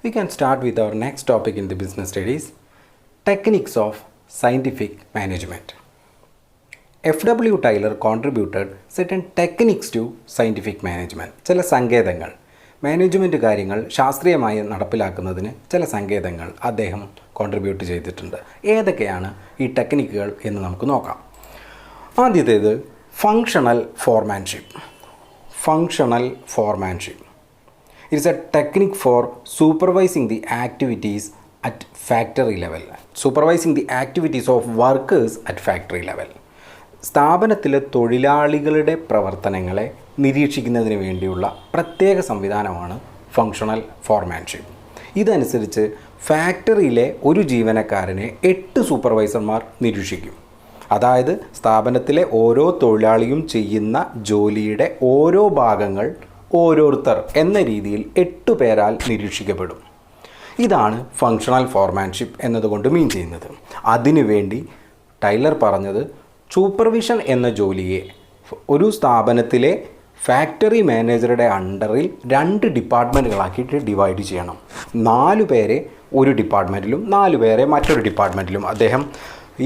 We can start with our next topic in the business studies, techniques of scientific management. F.W. Tyler contributed certain techniques to scientific management. ചില സങ്കേതങ്ങൾ management കാര്യങ്ങൾ ശാസ്ത്രീയമായി നടപ്പിലാക്കുന്നതിന് ചില സങ്കേതങ്ങൾ അദ്ദേഹം കോൺട്രിബ്യൂട്ട് ചെയ്തിട്ടുണ്ട്. ഏതൊക്കെയാണ് ഈ ടെക്നിക്കുകൾ എന്ന് നമുക്ക് നോക്കാം. ആദ്യത്തേത് functional foremanship. It is a technique for supervising the activities at factory level. Supervising the activities of workers at factory level. സ്ഥാപനത്തിലെ തൊഴിലാളികളുടെ പ്രവർത്തനങ്ങളെ നിരീക്ഷിക്കുന്നതിന് വേണ്ടിയുള്ള പ്രത്യേക സംവിധാനമാണ് ഫങ്ഷണൽ ഫോർമാൻഷിപ്പ്. ഇതനുസരിച്ച് ഫാക്ടറിയിലെ ഒരു ജീവനക്കാരനെ 8 സൂപ്പർവൈസർമാർ നിരീക്ഷിക്കും. അതായത് സ്ഥാപനത്തിലെ ഓരോ തൊഴിലാളിയും ചെയ്യുന്ന ജോലിയുടെ ഓരോ ഭാഗങ്ങൾ ഓരോരുത്തർ എന്ന രീതിയിൽ 8 പേരാൽ നിരീക്ഷിക്കപ്പെടും. ഇതാണ് ഫങ്ഷണൽ ഫോർമാൻഷിപ്പ് എന്നതുകൊണ്ട് മീൻ ചെയ്യുന്നത്. അതിനുവേണ്ടി ടൈലർ പറഞ്ഞത് സൂപ്പർവിഷൻ എന്ന ജോലിയെ ഒരു സ്ഥാപനത്തിലെ ഫാക്ടറി മാനേജറുടെ അണ്ടറിൽ 2 ഡിപ്പാർട്ട്മെൻറ്റുകളാക്കിയിട്ട് ഡിവൈഡ് ചെയ്യണം. 4 പേരെ ഒരു ഡിപ്പാർട്ട്മെൻറ്റിലും 4 പേരെ മറ്റൊരു ഡിപ്പാർട്ട്മെൻറ്റിലും. അദ്ദേഹം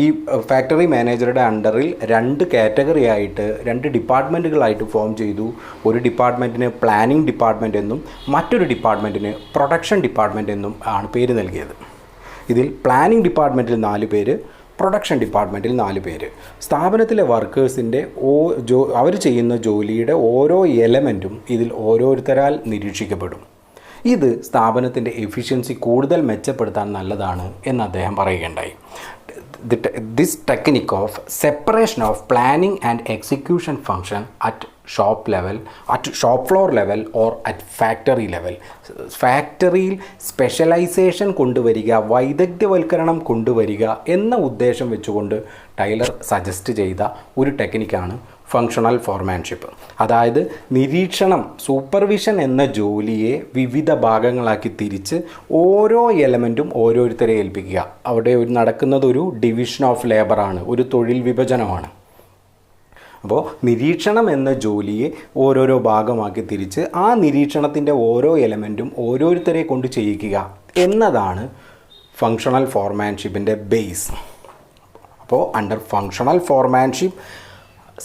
ഈ ഫാക്ടറി മാനേജറുടെ അണ്ടറിൽ 2 കാറ്റഗറി ആയിട്ട് 2 ഡിപ്പാർട്ട്മെൻറ്റുകളായിട്ട് ഫോം ചെയ്തു. ഒരു ഡിപ്പാർട്ട്മെൻറ്റിന് പ്ലാനിംഗ് ഡിപ്പാർട്ട്മെൻറ്റ് എന്നും മറ്റൊരു ഡിപ്പാർട്ട്മെൻറ്റിന് പ്രൊഡക്ഷൻ ഡിപ്പാർട്ട്മെൻറ്റ് എന്നും ആണ് പേര് നൽകിയത്. ഇതിൽ പ്ലാനിംഗ് ഡിപ്പാർട്ട്മെൻറ്റിൽ 4 പേര്, പ്രൊഡക്ഷൻ ഡിപ്പാർട്ട്മെൻറ്റിൽ 4 പേര്. സ്ഥാപനത്തിലെ വർക്കേഴ്സിൻ്റെ അവർ ചെയ്യുന്ന ജോലിയുടെ ഓരോ എലമെൻറ്റും ഇതിൽ ഓരോരുത്തരാൽ നിരീക്ഷിക്കപ്പെടും. ഇത് സ്ഥാപനത്തിൻ്റെ എഫിഷ്യൻസി കൂടുതൽ മെച്ചപ്പെടുത്താൻ നല്ലതാണ് എന്ന് അദ്ദേഹം പറയുകയുണ്ടായി. This technique of separation of planning and execution function at shop level, at shop floor level or at factory level. ഫാക്ടറിയിൽ സ്പെഷ്യലൈസേഷൻ കൊണ്ടുവരിക, വൈദഗ്ധ്യവൽക്കരണം കൊണ്ടുവരിക എന്ന ഉദ്ദേശം വെച്ചുകൊണ്ട് ടൈലർ സജസ്റ്റ് ചെയ്ത ഒരു ടെക്നിക്കാണ് ഫങ്ഷണൽ ഫോർമാൻഷിപ്പ്. അതായത് നിരീക്ഷണം, സൂപ്പർവിഷൻ എന്ന ജോലിയെ വിവിധ ഭാഗങ്ങളാക്കി തിരിച്ച് ഓരോ എലമെൻറ്റും ഓരോരുത്തരെ ഏൽപ്പിക്കുക. അവിടെ നടക്കുന്നത് ഒരു ഡിവിഷൻ ഓഫ് ലേബറാണ്, ഒരു തൊഴിൽ വിഭജനമാണ്. അപ്പോൾ നിരീക്ഷണം എന്ന ജോലിയെ ഓരോരോ ഭാഗമാക്കി തിരിച്ച് ആ നിരീക്ഷണത്തിൻ്റെ ഓരോ എലമെൻറ്റും ഓരോരുത്തരെ കൊണ്ട് ചെയ്യിക്കുക എന്നതാണ് ഫങ്ഷണൽ ഫോർമാൻഷിപ്പിൻ്റെ ബേസ്. അപ്പോൾ under functional foremanship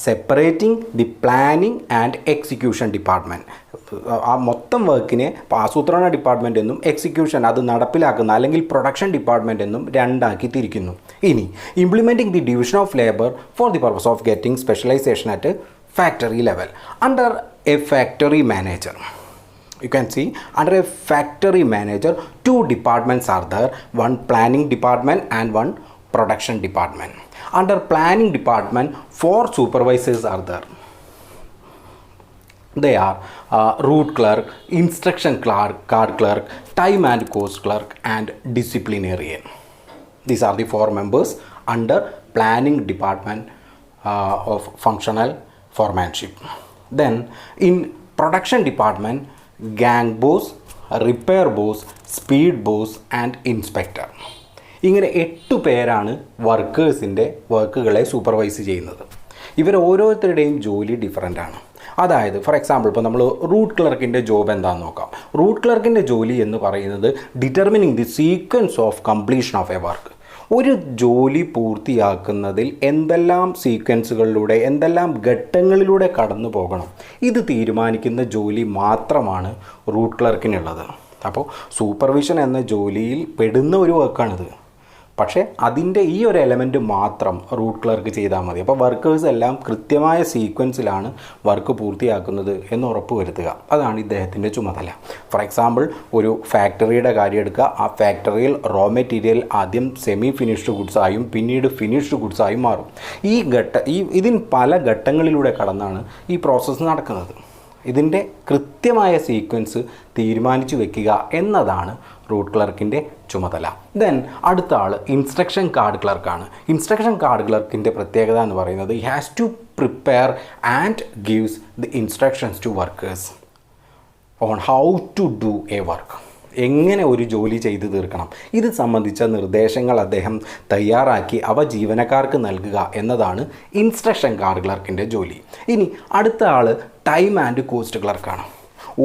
separating the planning and execution department, ആ മൊത്തം വർക്കിനെ ആസൂത്രണ ഡിപ്പാർട്ട്മെൻറ്റ് എന്നും എക്സിക്യൂഷൻ അത് നടപ്പിലാക്കുന്ന അല്ലെങ്കിൽ പ്രൊഡക്ഷൻ ഡിപ്പാർട്ട്മെൻറ്റ് എന്നും 2 ആക്കി തിരിക്കുന്നു. ഇനി implementing the division of labour for the purpose of getting specialisation at factory level. Under a factory manager, you can see under a factory manager 2 departments are there, one planning department and one production department. Under planning department 4 supervisors are there. They are route clerk, instruction clerk, card clerk, time and cost clerk and disciplinarian. These are the 4 members under planning department of functional foremanship. Then in production department, gang boss, repair boss, speed boss and inspector. ഇങ്ങനെ 8 പേരാണ് വർക്കേഴ്സിൻ്റെ വർക്കുകളെ supervise ചെയ്യുന്നത്. ഇവർ ഓരോരുത്തരുടെയും ജോലി different ആണ്. അതായത് for example ഇപ്പോൾ നമ്മൾ റൂട്ട് ക്ലർക്കിൻ്റെ ജോബ് എന്താണെന്ന് നോക്കാം. റൂട്ട് ക്ലർക്കിൻ്റെ ജോലി എന്ന് പറയുന്നത് determining the sequence of completion of A work. ഒരു ജോലി പൂർത്തിയാക്കുന്നതിൽ എന്തെല്ലാം സീക്വൻസുകളിലൂടെ, എന്തെല്ലാം ഘട്ടങ്ങളിലൂടെ കടന്നു പോകണം, ഇത് തീരുമാനിക്കുന്ന ജോലി മാത്രമാണ് റൂട്ട് ക്ലർക്കിനുള്ളത്. അപ്പോൾ സൂപ്പർവിഷൻ എന്ന ജോലിയിൽ പെടുന്ന ഒരു വർക്കാണിത്. പക്ഷേ അതിൻ്റെ ഈ ഒരു എലമെൻറ്റ് മാത്രം റൂട്ട് ക്ലർക്ക് ചെയ്താൽ മതി. അപ്പോൾ വർക്കേഴ്സ് എല്ലാം കൃത്യമായ സീക്വൻസിലാണ് വർക്ക് പൂർത്തിയാക്കുന്നത് എന്ന് ഉറപ്പ് വരുത്തുക. അതാണ് ഇദ്ദേഹത്തിൻ്റെ ചുമതല. ഫോർ എക്സാമ്പിൾ ഒരു ഫാക്ടറിയുടെ കാര്യം എടുക്കുക. ആ ഫാക്ടറിയിൽ റോ മെറ്റീരിയൽ ആദ്യം സെമി ഫിനിഷ്ഡ് ഗുഡ്സായും പിന്നീട് ഫിനിഷ്ഡ് ഗുഡ്സായും മാറും. ഇതിന് പല ഘട്ടങ്ങളിലൂടെ കടന്നാണ് ഈ പ്രോസസ്സ് നടക്കുന്നത്. ഇതിൻ്റെ കൃത്യമായ സീക്വൻസ് തീരുമാനിച്ചു വെക്കുക എന്നതാണ് റൂട്ട് ക്ലർക്കിൻ്റെ ചുമതല. ദെൻ അടുത്ത ആൾ ഇൻസ്ട്രക്ഷൻ കാർഡ് ക്ലർക്കാണ്. ഇൻസ്ട്രക്ഷൻ കാർഡ് ക്ലർക്കിൻ്റെ പ്രത്യേകത എന്ന് പറയുന്നത് he has to prepare and gives the instructions to workers on how to do a work. എങ്ങനെ ഒരു ജോലി ചെയ്തു തീർക്കണം, ഇത് സംബന്ധിച്ച നിർദ്ദേശങ്ങൾ അദ്ദേഹം തയ്യാറാക്കി അവ ജീവനക്കാർക്ക് നൽകുക എന്നതാണ് ഇൻസ്ട്രക്ഷൻ കാർഡ് ക്ലർക്കിൻ്റെ ജോലി. ഇനി അടുത്ത ആൾ ടൈം ആൻഡ് കോസ്റ്റ് ക്ലർക്കാണ്.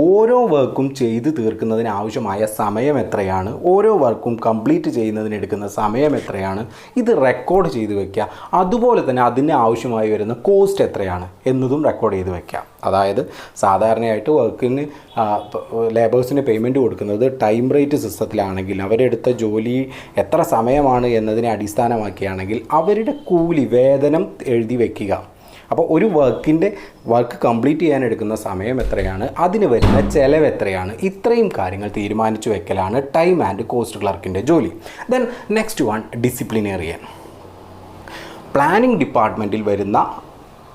ഓരോ വർക്കും ചെയ്ത് തീർക്കുന്നതിന് ആവശ്യമായ സമയം എത്രയാണ്, ഓരോ വർക്കും കംപ്ലീറ്റ് ചെയ്യുന്നതിന് എടുക്കുന്ന സമയം എത്രയാണ്, ഇത് റെക്കോർഡ് ചെയ്ത് വെക്കുക. അതുപോലെ തന്നെ അതിന് ആവശ്യമായി വരുന്ന കോസ്റ്റ് എത്രയാണ് എന്നതും റെക്കോർഡ് ചെയ്ത് വെക്കുക. അതായത് സാധാരണയായിട്ട് വർക്കിന് ലേബേഴ്സിന് പേയ്മെൻറ്റ് കൊടുക്കുന്നത് ടൈം റേറ്റ് സിസ്റ്റത്തിലാണെങ്കിൽ, അവരെടുത്ത ജോലി എത്ര സമയമാണ് എന്നതിനെ അടിസ്ഥാനമാക്കിയാണെങ്കിൽ അവരുടെ കൂലി വേതനം എഴുതി വയ്ക്കുക. അപ്പോൾ ഒരു വർക്ക് കംപ്ലീറ്റ് ചെയ്യാൻ എടുക്കുന്ന സമയം എത്രയാണ്, അതിന് വരുന്ന ചിലവ് എത്രയാണ്, ഇത്രയും കാര്യങ്ങൾ തീരുമാനിച്ചു വെക്കലാണ് ടൈം ആൻഡ് കോസ്റ്റ് ക്ലർക്കിൻ്റെ ജോലി. Then next one disciplinarian. Planning ഡിപ്പാർട്ട്മെൻറ്റിൽ വരുന്ന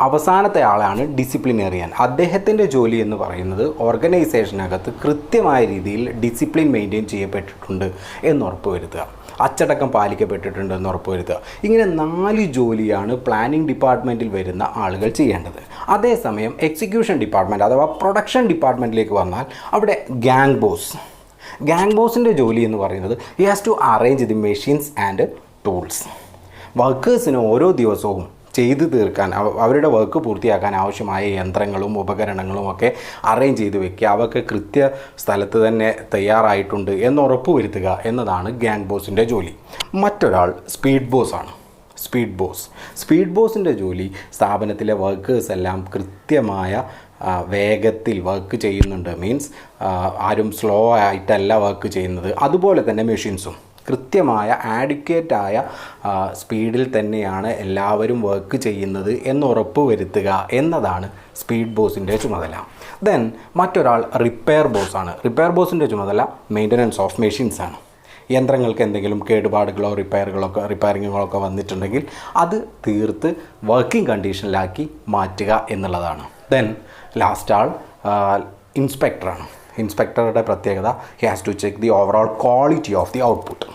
അവസാനത്തെ ആളാണ് ഡിസിപ്ലിനേറിയൻ. അദ്ദേഹത്തിൻ്റെ ജോലി എന്ന് പറയുന്നത് ഓർഗനൈസേഷനകത്ത് കൃത്യമായ രീതിയിൽ ഡിസിപ്ലിൻ മെയിൻറ്റെയിൻ ചെയ്യപ്പെട്ടിട്ടുണ്ട് എന്നുറപ്പ് വരുത്തുക, അച്ചടക്കം പാലിക്കപ്പെട്ടിട്ടുണ്ട് എന്ന് ഉറപ്പ് വരുത്തുക. ഇങ്ങനെ 4 ജോലിയാണ് പ്ലാനിംഗ് ഡിപ്പാർട്ട്മെൻറ്റിൽ വരുന്ന ആളുകൾ ചെയ്യേണ്ടത്. അതേസമയം എക്സിക്യൂഷൻ ഡിപ്പാർട്ട്മെൻറ്റ് അഥവാ പ്രൊഡക്ഷൻ ഡിപ്പാർട്ട്മെൻറ്റിലേക്ക് വന്നാൽ അവിടെ ഗാങ് ബോസിൻ്റെ ജോലി എന്ന് പറയുന്നത് he has to arrange the machines and tools. വർക്കേഴ്സിന് ഓരോ ദിവസവും ചെയ്തു തീർക്കാൻ, അവരുടെ വർക്ക് പൂർത്തിയാക്കാൻ ആവശ്യമായ യന്ത്രങ്ങളും ഉപകരണങ്ങളും ഒക്കെ അറേഞ്ച് ചെയ്ത് വെക്കുക, അവർക്ക് കൃത്യ സ്ഥലത്ത് തന്നെ തയ്യാറായിട്ടുണ്ട് എന്ന് ഉറപ്പ് വരുത്തുക എന്നതാണ് ഗാങ് ബോസിൻ്റെ ജോലി. മറ്റൊരാൾ സ്പീഡ് ബോസിൻ്റെ ജോലി സ്ഥാപനത്തിലെ വർക്കേഴ്സ് എല്ലാം കൃത്യമായ വേഗത്തിൽ വർക്ക് ചെയ്യുന്നുണ്ട്, മീൻസ് ആരും സ്ലോ ആയിട്ടല്ല വർക്ക് ചെയ്യുന്നത്. അതുപോലെ തന്നെ മെഷീൻസും കൃത്യമായ ആഡിക്വേറ്റായ സ്പീഡിൽ തന്നെയാണ് എല്ലാവരും വർക്ക് ചെയ്യുന്നത് എന്നുറപ്പ് വരുത്തുക എന്നതാണ് സ്പീഡ് ബോസിൻ്റെ ചുമതല. ദെൻ മറ്റൊരാൾ റിപ്പയർ ബോസിൻ്റെ ചുമതല മെയിൻ്റനൻസ് ഓഫ് മെഷീൻസ് ആണ്. യന്ത്രങ്ങൾക്ക് എന്തെങ്കിലും കേടുപാടുകളോ റിപ്പയറിങ്ങുകളൊക്കെ വന്നിട്ടുണ്ടെങ്കിൽ അത് തീർത്ത് വർക്കിംഗ് കണ്ടീഷനിലാക്കി മാറ്റുക എന്നുള്ളതാണ്. ദെൻ ലാസ്റ്റ് ആൾ ഇൻസ്പെക്ടറാണ്. ഇൻസ്പെക്ടറുടെ പ്രത്യേകത he has to check the overall quality of the output.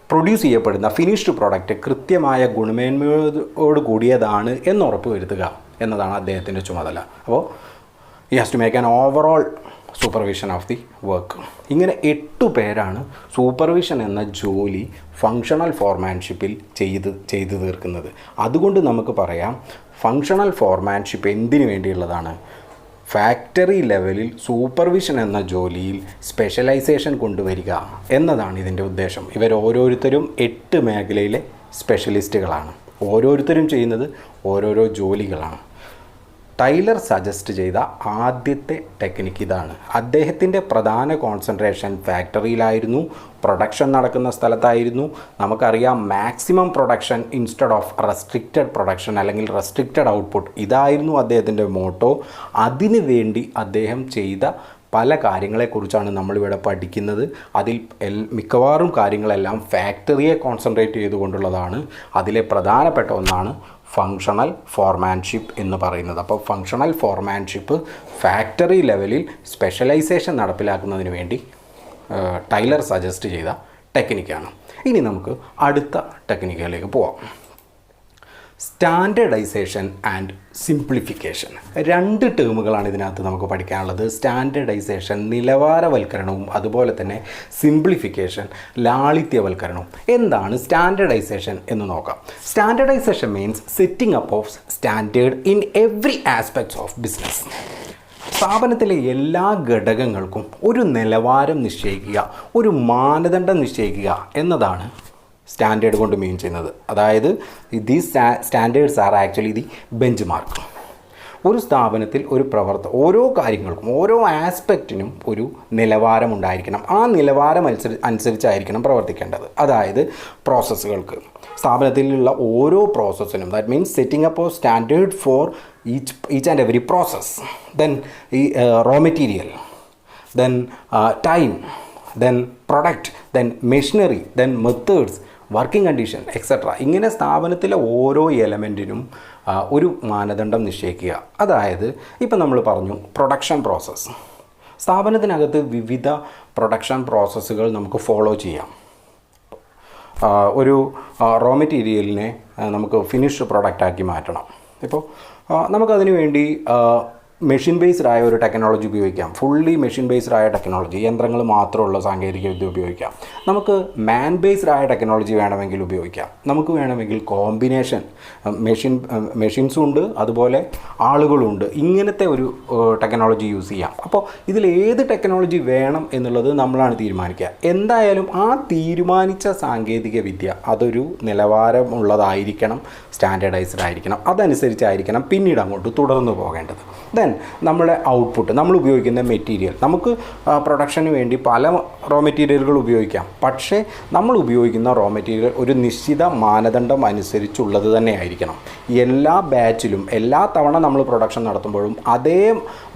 Produce ചെയ്യപ്പെടുന്ന ഫിനിഷ്ഡ് പ്രോഡക്റ്റ് കൃത്യമായ ഗുണമേന്മയോട് കൂടിയതാണ് എന്നുറപ്പ് വരുത്തുക എന്നതാണ് അദ്ദേഹത്തിൻ്റെ ചുമതല. അപ്പോൾ he has to make an overall supervision of the work. ഇങ്ങനെ 8 പേരാണ് സൂപ്പർവിഷൻ എന്ന ജോലി ഫങ്ഷണൽ ഫോർമാൻഷിപ്പിൽ ചെയ്തു തീർക്കുന്നത്. അതുകൊണ്ട് നമുക്ക് പറയാം ഫങ്ഷണൽ ഫോർമാൻഷിപ്പ് എന്തിനു വേണ്ടിയുള്ളതാണ്? ഫാക്ടറി ലെവലിൽ സൂപ്പർവിഷൻ എന്ന ജോലിയിൽ സ്പെഷ്യലൈസേഷൻ കൊണ്ടുവരിക എന്നതാണ് ഇതിൻ്റെ ഉദ്ദേശം. ഇവരോരോരുത്തരും 8 മേഖലയിലെ സ്പെഷ്യലിസ്റ്റുകളാണ്. ഓരോരുത്തരും ചെയ്യുന്നത് ഓരോരോ ജോലികളാണ്. ടൈലർ സജസ്റ്റ് ചെയ്ത ആദ്യത്തെ ടെക്നിക്ക് ഇതാണ്. അദ്ദേഹത്തിൻ്റെ പ്രധാന കോൺസെൻട്രേഷൻ ഫാക്ടറിയിലായിരുന്നു, പ്രൊഡക്ഷൻ നടക്കുന്ന സ്ഥലത്തായിരുന്നു. നമുക്കറിയാം maximum production instead of restricted production അല്ലെങ്കിൽ റെസ്ട്രിക്റ്റഡ് ഔട്ട്പുട്ട്, ഇതായിരുന്നു അദ്ദേഹത്തിൻ്റെ മോട്ടോ. അതിനു വേണ്ടി അദ്ദേഹം ചെയ്ത പല കാര്യങ്ങളെക്കുറിച്ചാണ് നമ്മളിവിടെ പഠിക്കുന്നത്. അതിൽ മിക്കവാറും കാര്യങ്ങളെല്ലാം ഫാക്ടറിയെ കോൺസെൻട്രേറ്റ് ചെയ്തുകൊണ്ടുള്ളതാണ്. അതിലെ പ്രധാനപ്പെട്ട ഒന്നാണ് ഫങ്ഷണൽ ഫോർമാൻഷിപ്പ് എന്ന് പറയുന്നത്. അപ്പോൾ ഫങ്ഷണൽ ഫോർമാൻഷിപ്പ് ഫാക്ടറി ലെവലിൽ സ്പെഷ്യലൈസേഷൻ നടപ്പിലാക്കുന്നതിന് വേണ്ടി ടൈലർ സജസ്റ്റ് ചെയ്ത ടെക്നിക്കാണ്. ഇനി നമുക്ക് അടുത്ത ടെക്നിക്കുകളിലേക്ക് പോവാം. Standardisation and simplification. 2 ടേമുകളാണ് ഇതിനകത്ത് നമുക്ക് പഠിക്കാനുള്ളത്. സ്റ്റാൻഡേർഡൈസേഷൻ നിലവാരവൽക്കരണവും അതുപോലെ തന്നെ സിംപ്ലിഫിക്കേഷൻ ലാളിത്യവൽക്കരണവും. എന്താണ് സ്റ്റാൻഡേർഡൈസേഷൻ എന്ന് നോക്കാം. Standardisation means setting up of standard in every aspects of business. സ്ഥാപനത്തിലെ എല്ലാ ഘടകങ്ങൾക്കും ഒരു നിലവാരം നിശ്ചയിക്കുക, ഒരു മാനദണ്ഡം നിശ്ചയിക്കുക എന്നതാണ് സ്റ്റാൻഡേർഡ് കൊണ്ട് മീൻ ചെയ്യുന്നത്. അതായത് these standards are actually the bench mark. ഒരു സ്ഥാപനത്തിൽ ഓരോ കാര്യങ്ങൾക്കും ഓരോ ആസ്പെക്റ്റിനും ഒരു നിലവാരം ഉണ്ടായിരിക്കണം. ആ നിലവാരം അനുസരിച്ചായിരിക്കണം പ്രവർത്തിക്കേണ്ടത്. അതായത് പ്രോസസ്സുകൾക്ക്, സ്ഥാപനത്തിലുള്ള ഓരോ പ്രോസസ്സിനും, that means setting up of standard for each and every process. Then ഈ raw material, then time, then product, then machinery, then methods, working condition etcetera. ഇങ്ങനെ സ്ഥാപനത്തിലെ ഓരോ എലമെൻറ്റിനും ഒരു മാനദണ്ഡം നിശ്ചയിക്കുക. അതായത് ഇപ്പം നമ്മൾ പറഞ്ഞു പ്രൊഡക്ഷൻ പ്രോസസ്സ്. സ്ഥാപനത്തിനകത്ത് വിവിധ പ്രൊഡക്ഷൻ പ്രോസസ്സുകൾ നമുക്ക് ഫോളോ ചെയ്യാം. ഒരു റോ മെറ്റീരിയലിനെ നമുക്ക് ഫിനിഷ്ഡ് പ്രോഡക്റ്റാക്കി മാറ്റണം. ഇപ്പോൾ നമുക്കതിന് വേണ്ടി മെഷീൻ ബേസ്ഡ് ആയ ഒരു ടെക്നോളജി ഉപയോഗിക്കാം. ഫുള്ളി മെഷീൻ ബേസ്ഡ് ആയ ടെക്നോളജി, യന്ത്രങ്ങൾ മാത്രമുള്ള സാങ്കേതികവിദ്യ ഉപയോഗിക്കാം. നമുക്ക് മാൻ ബേസ്ഡ് ആയ ടെക്നോളജി വേണമെങ്കിൽ ഉപയോഗിക്കാം. നമുക്ക് വേണമെങ്കിൽ കോമ്പിനേഷൻ മെഷീൻസും ഉണ്ട്, അതുപോലെ ആളുകളുണ്ട്. ഇങ്ങനത്തെ ഒരു ടെക്നോളജി യൂസ് ചെയ്യാം. അപ്പോൾ ഇതിൽ ഏത് ടെക്നോളജി വേണം എന്നുള്ളത് നമ്മളാണ് തീരുമാനിക്കുക. എന്തായാലും ആ തീരുമാനിച്ച സാങ്കേതിക വിദ്യ അതൊരു നിലവാരമുള്ളതായിരിക്കണം, സ്റ്റാൻഡേർഡൈസ്ഡ് ആയിരിക്കണം. അതനുസരിച്ചായിരിക്കണം പിന്നീട് അങ്ങോട്ട് തുടർന്ന് പോകേണ്ടത്. ദെൻ നമ്മുടെ ഔട്ട്പുട്ട്, നമ്മൾ ഉപയോഗിക്കുന്ന മെറ്റീരിയൽ, നമുക്ക് പ്രൊഡക്ഷന് വേണ്ടി പല റോ മെറ്റീരിയലുകൾ ഉപയോഗിക്കാം. പക്ഷേ നമ്മൾ ഉപയോഗിക്കുന്ന റോ മെറ്റീരിയൽ ഒരു നിശ്ചിത മാനദണ്ഡം അനുസരിച്ചുള്ളത് തന്നെ ആയിരിക്കണം. എല്ലാ ബാച്ചിലും എല്ലാ തവണ നമ്മൾ പ്രൊഡക്ഷൻ നടത്തുമ്പോഴും അതേ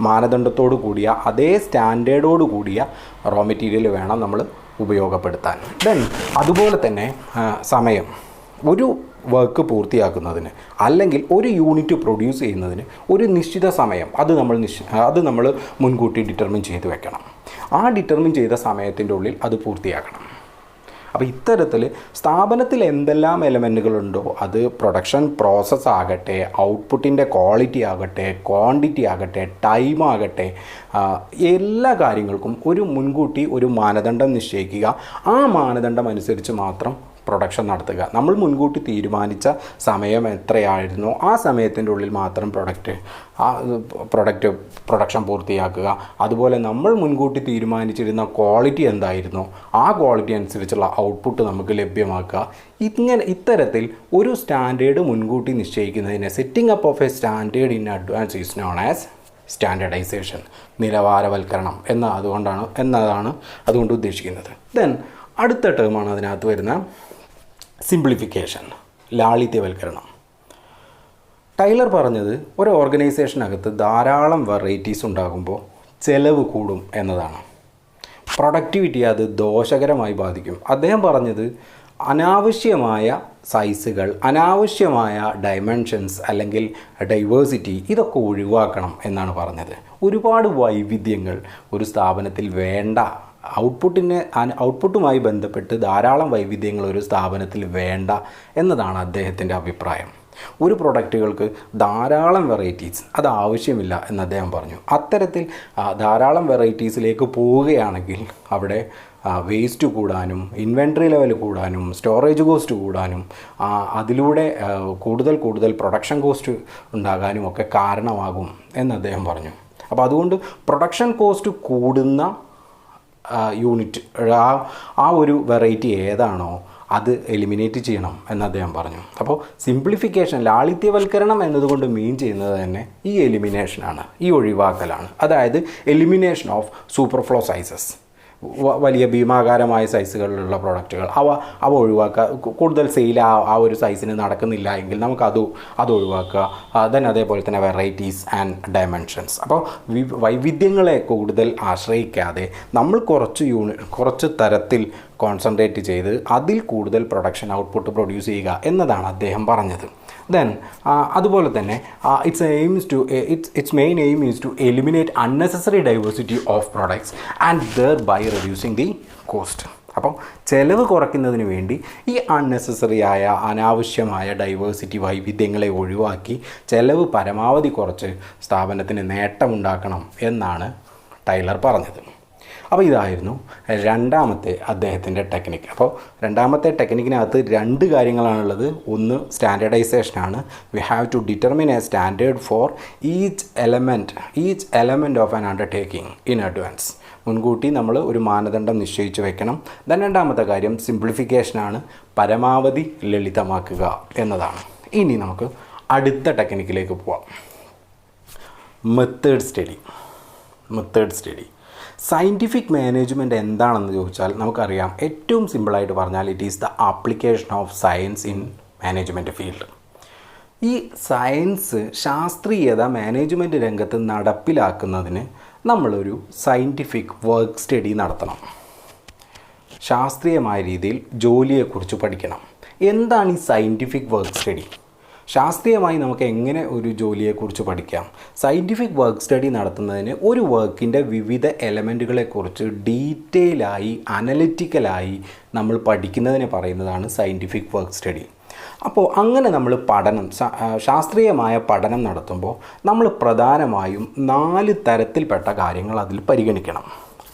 മാനദണ്ഡത്തോടു കൂടിയ, അതേ സ്റ്റാൻഡേർഡോട് കൂടിയ റോ മെറ്റീരിയൽ വേണം നമ്മൾ ഉപയോഗപ്പെടുത്താൻ. ദെൻ അതുപോലെ തന്നെ സമയം, ഒരു വർക്ക് പൂർത്തിയാക്കുന്നതിന് അല്ലെങ്കിൽ ഒരു യൂണിറ്റ് പ്രൊഡ്യൂസ് ചെയ്യുന്നതിന് ഒരു നിശ്ചിത സമയം അത് നമ്മൾ മുൻകൂട്ടി ഡിറ്റർമിൻ ചെയ്ത് വെക്കണം. ആ ഡിറ്റർമിൻ ചെയ്ത സമയത്തിൻ്റെ ഉള്ളിൽ അത് പൂർത്തിയാക്കണം. അപ്പോൾ ഇത്തരത്തിൽ സ്ഥാപനത്തിൽ എന്തെല്ലാം എലമെൻറ്റുകളുണ്ടോ, അത് പ്രൊഡക്ഷൻ പ്രോസസ്സ് ആകട്ടെ, ഔട്ട്പുട്ടിൻ്റെ ക്വാളിറ്റി ആകട്ടെ, ക്വാണ്ടിറ്റി ആകട്ടെ, ടൈം ആകട്ടെ, എല്ലാ കാര്യങ്ങൾക്കും ഒരു മുൻകൂട്ടി ഒരു മാനദണ്ഡം നിശ്ചയിക്കുക. ആ മാനദണ്ഡം അനുസരിച്ച് മാത്രം പ്രൊഡക്ഷൻ നടത്തുക. നമ്മൾ മുൻകൂട്ടി തീരുമാനിച്ച സമയം എത്രയായിരുന്നോ ആ സമയത്തിൻ്റെ ഉള്ളിൽ മാത്രം പ്രൊഡക്ഷൻ പൂർത്തിയാക്കുക. അതുപോലെ നമ്മൾ മുൻകൂട്ടി തീരുമാനിച്ചിരുന്ന ക്വാളിറ്റി എന്തായിരുന്നോ ആ ക്വാളിറ്റി അനുസരിച്ചുള്ള ഔട്ട്പുട്ട് നമുക്ക് ലഭ്യമാക്കുക. ഇത്തരത്തിൽ ഒരു സ്റ്റാൻഡേർഡ് മുൻകൂട്ടി നിശ്ചയിക്കുന്നതിന് setting up of a standard in advance is known as standardisation, നിലവാരവൽക്കരണം എന്നതാണ് അതുകൊണ്ട് ഉദ്ദേശിക്കുന്നത്. ദെൻ അടുത്ത ടേമാണ് അതിനകത്ത് വരുന്ന സിംപ്ലിഫിക്കേഷൻ, ലാളിത്യവൽക്കരണം. ടൈലർ പറഞ്ഞത് ഒരു ഓർഗനൈസേഷനകത്ത് ധാരാളം വെറൈറ്റീസ് ഉണ്ടാകുമ്പോൾ ചിലവ് കൂടും എന്നതാണ്. പ്രൊഡക്ടിവിറ്റി അത് ദോഷകരമായി ബാധിക്കും. അദ്ദേഹം പറഞ്ഞത് അനാവശ്യമായ സൈസുകൾ, അനാവശ്യമായ ഡയമെൻഷൻസ് അല്ലെങ്കിൽ ഡൈവേഴ്സിറ്റി ഇതൊക്കെ ഒഴിവാക്കണം എന്നാണ് പറഞ്ഞത്. ഒരുപാട് വൈവിധ്യങ്ങൾ ഒരു സ്ഥാപനത്തിൽ വേണ്ട. ഔട്ട്പുട്ടുമായി ബന്ധപ്പെട്ട് ധാരാളം വൈവിധ്യങ്ങൾ ഒരു സ്ഥാപനത്തിൽ വേണ്ട എന്നതാണ് അദ്ദേഹത്തിൻ്റെ അഭിപ്രായം. ഒരു പ്രൊഡക്റ്റുകൾക്ക് ധാരാളം വെറൈറ്റീസ് അത് ആവശ്യമില്ല എന്ന് അദ്ദേഹം പറഞ്ഞു. അത്തരത്തിൽ ധാരാളം വെറൈറ്റീസിലേക്ക് പോവുകയാണെങ്കിൽ അവിടെ വേസ്റ്റ് കൂടാനും, ഇൻവെൻട്രി ലെവൽ കൂടാനും, സ്റ്റോറേജ് കോസ്റ്റ് കൂടാനും, അതിലൂടെ കൂടുതൽ പ്രൊഡക്ഷൻ കോസ്റ്റ് ഉണ്ടാകാനും ഒക്കെ കാരണമാകും എന്ന് അദ്ദേഹം പറഞ്ഞു. അപ്പോൾ അതുകൊണ്ട് പ്രൊഡക്ഷൻ കോസ്റ്റ് കൂടുന്ന യൂണിറ്റ്, ആ ഒരു വെറൈറ്റി ഏതാണോ അത് എലിമിനേറ്റ് ചെയ്യണം എന്ന് അദ്ദേഹം പറഞ്ഞു. അപ്പോൾ സിംപ്ലിഫിക്കേഷൻ, ലാളിത്യവൽക്കരണം എന്നതുകൊണ്ട് മീൻ ചെയ്യുന്നത് തന്നെ ഈ എലിമിനേഷനാണ്, ഈ ഒഴിവാക്കലാണ്. അതായത് എലിമിനേഷൻ ഓഫ് സൂപ്പർഫ്ലോ സൈസസ്, വലിയ ഭീമാകാരമായ സൈസുകളിലുള്ള പ്രോഡക്റ്റുകൾ അവ ഒഴിവാക്കുക. കൂടുതൽ സെയിൽ ആ ഒരു സൈസിന് നടക്കുന്നില്ല എങ്കിൽ നമുക്ക് അത് ഒഴിവാക്കുക. ദെൻ അതേപോലെ തന്നെ വെറൈറ്റീസ് ആൻഡ് ഡയമെൻഷൻസ്. അപ്പോൾ വൈവിധ്യങ്ങളെ കൂടുതൽ ആശ്രയിക്കാതെ നമ്മൾ കുറച്ച് തരത്തിൽ കോൺസെൻട്രേറ്റ് ചെയ്ത് അതിൽ കൂടുതൽ പ്രൊഡക്ഷൻ ഔട്ട്പുട്ട് പ്രൊഡ്യൂസ് ചെയ്യുക എന്നതാണ് അദ്ദേഹം പറഞ്ഞത്. ദെൻ അതുപോലെ തന്നെ its main aim is to eliminate unnecessary diversity of products and thereby reducing the cost. അപ്പം ചിലവ് കുറയ്ക്കുന്നതിന് വേണ്ടി ഈ അനാവശ്യമായ ഡൈവേഴ്സിറ്റി, വൈവിധ്യങ്ങളെ ഒഴിവാക്കി ചിലവ് പരമാവധി കുറച്ച് സ്ഥാപനത്തിന് നേട്ടമുണ്ടാക്കണം എന്നാണ് ടൈലർ പറഞ്ഞത്. അപ്പോൾ ഇതായിരുന്നു രണ്ടാമത്തെ അദ്ദേഹത്തിൻ്റെ ടെക്നിക്ക്. അപ്പോൾ രണ്ടാമത്തെ ടെക്നിക്കിനകത്ത് രണ്ട് കാര്യങ്ങളാണുള്ളത്. ഒന്ന് സ്റ്റാൻഡേർഡൈസേഷനാണ്. We have to determine a standard for each element of an undertaking in advance. മുൻകൂട്ടി നമ്മൾ ഒരു മാനദണ്ഡം നിശ്ചയിച്ച് വെക്കണം. ദെൻ രണ്ടാമത്തെ കാര്യം സിംപ്ലിഫിക്കേഷനാണ്, പരമാവധി ലളിതമാക്കുക എന്നതാണ്. ഇനി നമുക്ക് അടുത്ത ടെക്നിക്കിലേക്ക് പോവാം. Method study. സയൻറ്റിഫിക് മാനേജ്മെൻറ്റ് എന്താണെന്ന് ചോദിച്ചാൽ നമുക്കറിയാം, ഏറ്റവും സിമ്പിളായിട്ട് പറഞ്ഞാൽ it is the application of science in management field. ഈ സയൻസ്, ശാസ്ത്രീയത മാനേജ്മെൻറ്റ് രംഗത്ത് നടപ്പിലാക്കുന്നതിന് നമ്മളൊരു സയൻറ്റിഫിക് വർക്ക് സ്റ്റഡി നടത്തണം. ശാസ്ത്രീയമായ രീതിയിൽ ജോലിയെക്കുറിച്ച് പഠിക്കണം. എന്താണ് ഈ സയൻറ്റിഫിക് വർക്ക് സ്റ്റഡി? ശാസ്ത്രീയമായി നമുക്ക് എങ്ങനെ ഒരു ജോലിയെക്കുറിച്ച് പഠിക്കാം? സയൻറ്റിഫിക് വർക്ക് സ്റ്റഡി നടത്തുന്നതിന് ഒരു വർക്കിൻ്റെ വിവിധ എലമെൻറ്റുകളെക്കുറിച്ച് ഡീറ്റെയിലായി അനലിറ്റിക്കലായി നമ്മൾ പഠിക്കുന്നതിനെ പറയുന്നതാണ് സയൻറ്റിഫിക് വർക്ക് സ്റ്റഡി. അപ്പോൾ അങ്ങനെ നമ്മൾ ശാസ്ത്രീയമായ പഠനം നടത്തുമ്പോൾ നമ്മൾ പ്രധാനമായും 4 തരത്തിൽപ്പെട്ട കാര്യങ്ങൾ അതിൽ പരിഗണിക്കണം.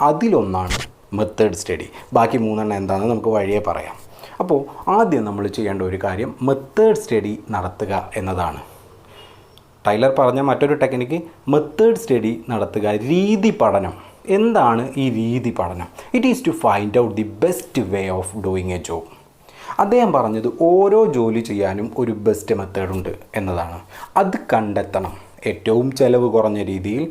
അതിലൊന്നാണ് മെത്തേഡ് സ്റ്റഡി. ബാക്കി 3 എന്താണെന്ന് നമുക്ക് വഴിയേ പറയാം. അപ്പോൾ ആദ്യം നമ്മൾ ചെയ്യേണ്ട ഒരു കാര്യം മെത്തേഡ് സ്റ്റഡി നടത്തുക എന്നതാണ്. ടൈലർ പറഞ്ഞ മറ്റൊരു ടെക്നിക്ക് മെത്തേഡ് സ്റ്റഡി നടത്തുക, രീതി പഠനം. എന്താണ് ഈ രീതി പഠനം? It is to find out the best way of doing a job. അദ്ദേഹം പറഞ്ഞത് ഓരോ ജോലി ചെയ്യാനും ഒരു ബെസ്റ്റ് മെത്തേഡുണ്ട് എന്നതാണ്. അത് കണ്ടെത്തണം. ഏറ്റവും ചിലവ് കുറഞ്ഞ രീതിയിൽ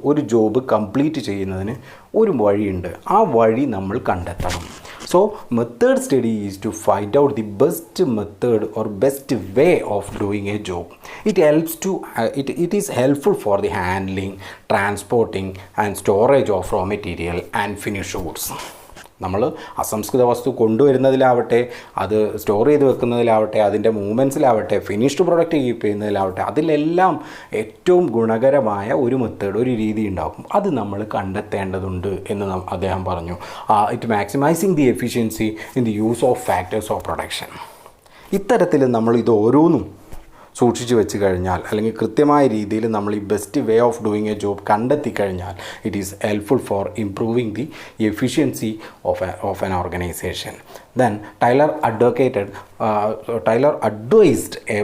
ഒരു ജോബ് കംപ്ലീറ്റ് ചെയ്യുന്നതിന് ഒരു വഴിയുണ്ട്. ആ വഴി നമ്മൾ കണ്ടെത്തണം. So method study is to find out the best method or best way of doing a job. It is helpful for the handling, transporting and storage of raw material and finished goods. നമ്മൾ അസംസ്കൃത വസ്തു കൊണ്ടുവരുന്നതിലാവട്ടെ, അത് store ചെയ്ത് വെക്കുന്നതിലാവട്ടെ, അതിൻ്റെ മൂവ്മെൻറ്റ്സിലാവട്ടെ, finished product keep ചെയ്യുന്നതിലാവട്ടെ, അതിലെല്ലാം ഏറ്റവും ഗുണകരമായ ഒരു മെത്തേഡ്, ഒരു രീതി ഉണ്ടാകും. അത് നമ്മൾ കണ്ടെത്തേണ്ടതുണ്ട് എന്ന് അദ്ദേഹം പറഞ്ഞു. It maximising the efficiency in the use of factors of production. ഇത്തരത്തിൽ നമ്മൾ ഇത് ഓരോന്നും സൂക്ഷിച്ചു വെച്ച് കഴിഞ്ഞാൽ, അല്ലെങ്കിൽ കൃത്യമായ രീതിയിൽ നമ്മൾ ഈ best way of doing a job കണ്ടെത്തി കഴിഞ്ഞാൽ, it is helpful for improving the efficiency of an organisation. Then Taylor advised a